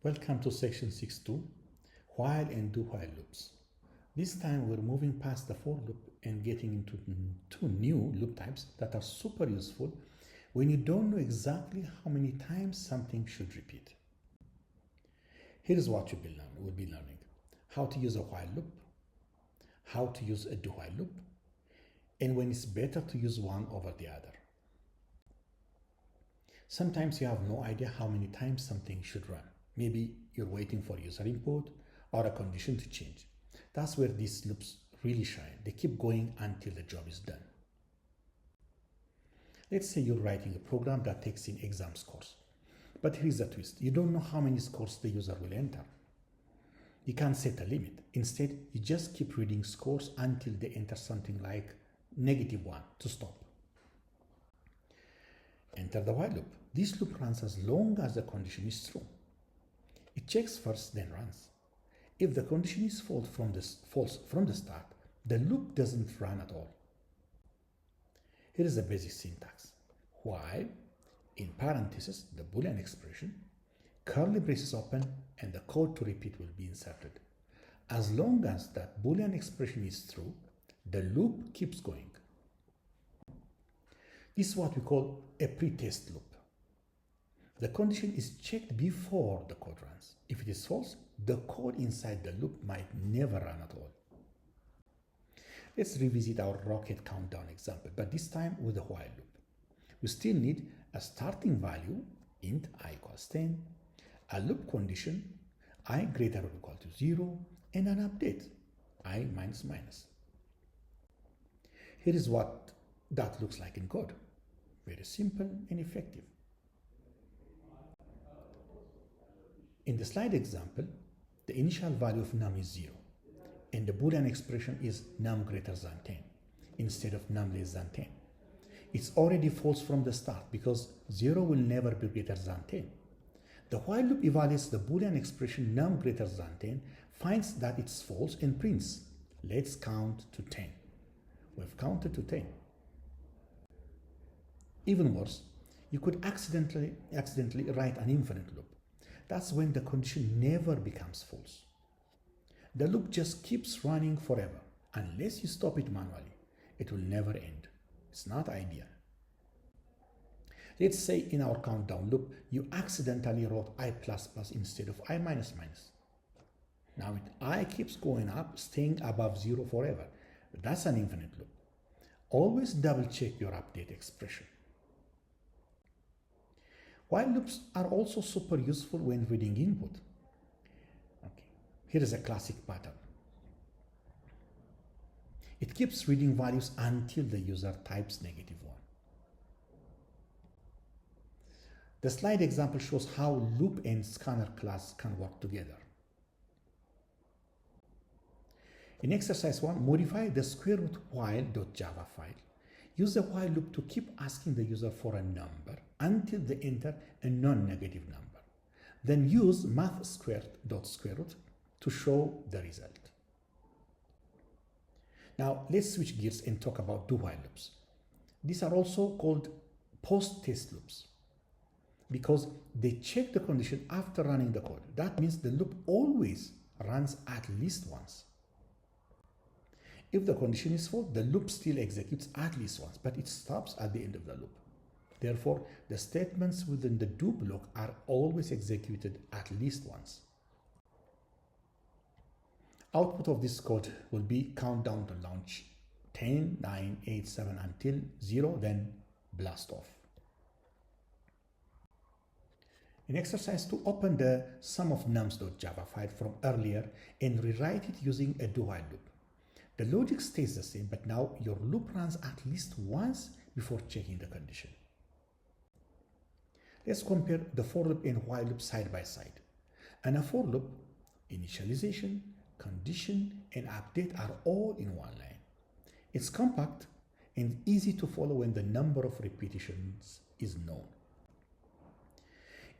Welcome to section 6.2, while and do while loops. This time we're moving past the for loop and getting into two new loop types that are super useful when you don't know exactly how many times something should repeat. Here's what we'll be learning. How to use a while loop, how to use a do while loop, and when it's better to use one over the other. Sometimes you have no idea how many times something should run. Maybe you're waiting for user input or a condition to change. That's where these loops really shine. They keep going until the job is done. Let's say you're writing a program that takes in exam scores. But here's a twist. You don't know how many scores the user will enter. You can't set a limit. Instead, you just keep reading scores until they enter something like -1 to stop. Enter the while loop. This loop runs as long as the condition is true. It checks first, then runs. If the condition is false from the start, the loop doesn't run at all. Here is the basic syntax. While, in parentheses, the Boolean expression, curly braces open, and the code to repeat will be inserted. As long as that Boolean expression is true, the loop keeps going. This is what we call a pre-test loop. The condition is checked before the code runs. If it is false, the code inside the loop might never run at all. Let's revisit our rocket countdown example, but this time with a while loop. We still need a starting value, int I equals 10, a loop condition, I greater or equal to 0, and an update, I minus minus. Here is what that looks like in code. Very simple and effective. In the slide example, the initial value of num is 0, and the Boolean expression is num greater than 10 instead of num less than 10. It's already false from the start because 0 will never be greater than 10. The while loop evaluates the Boolean expression num greater than 10, finds that it's false, and prints, let's count to 10. We've counted to 10. Even worse, you could accidentally write an infinite loop. That's when the condition never becomes false. The loop just keeps running forever. Unless you stop it manually, it will never end. It's not ideal. Let's say in our countdown loop, you accidentally wrote I++ instead of I minus minus. Now I keeps going up, staying above 0 forever. That's an infinite loop. Always double check your update expression. While loops are also super useful when reading input. Okay, here is a classic pattern. It keeps reading values until the user types -1. The slide example shows how loop and scanner class can work together. In exercise 1, modify the square root while.java file. Use the while loop to keep asking the user for a number until they enter a non-negative number. Then use math squared.square root to show the result. Now let's switch gears and talk about do while loops. These are also called post-test loops because they check the condition after running the code. That means the loop always runs at least once. If the condition is false, the loop still executes at least once, but it stops at the end of the loop. Therefore, the statements within the do block are always executed at least once. Output of this code will be countdown to launch 10, 9, 8, 7 until 0, then blast off. In exercise 2, open the sum of nums.java file from earlier and rewrite it using a do while loop. The logic stays the same, but now your loop runs at least once before checking the condition. Let's compare the for loop and while loop side by side. In a for loop, initialization, condition, and update are all in one line. It's compact and easy to follow when the number of repetitions is known.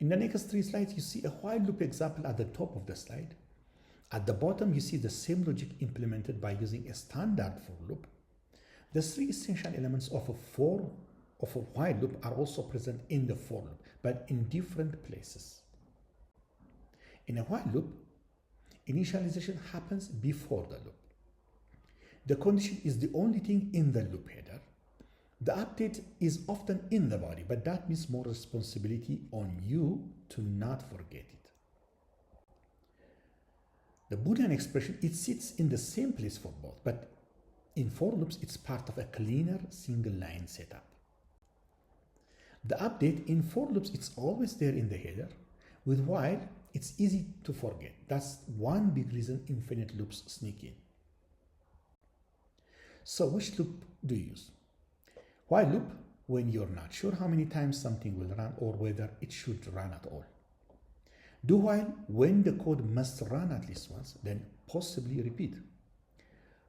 In the next 3 slides, you see a while loop example at the top of the slide. At the bottom, you see the same logic implemented by using a standard for loop. The 3 essential elements of a while loop are also present in the for loop, but in different places. In a while loop, initialization happens before the loop. The condition is the only thing in the loop header. The update is often in the body, but that means more responsibility on you to not forget it. The Boolean expression, it sits in the same place for both, but in for loops, it's part of a cleaner single line setup. The update in for loops, it's always there in the header. With while, it's easy to forget. That's one big reason infinite loops sneak in. So which loop do you use? While loop, when you're not sure how many times something will run or whether it should run at all. Do while when the code must run at least once, then possibly repeat.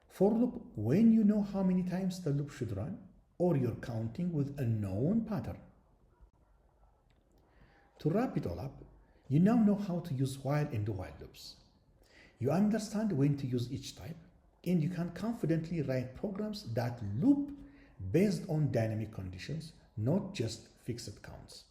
For loop when you know how many times the loop should run or you're counting with a known pattern. To wrap it all up, you now know how to use while and do while loops. You understand when to use each type, and you can confidently write programs that loop based on dynamic conditions, not just fixed counts.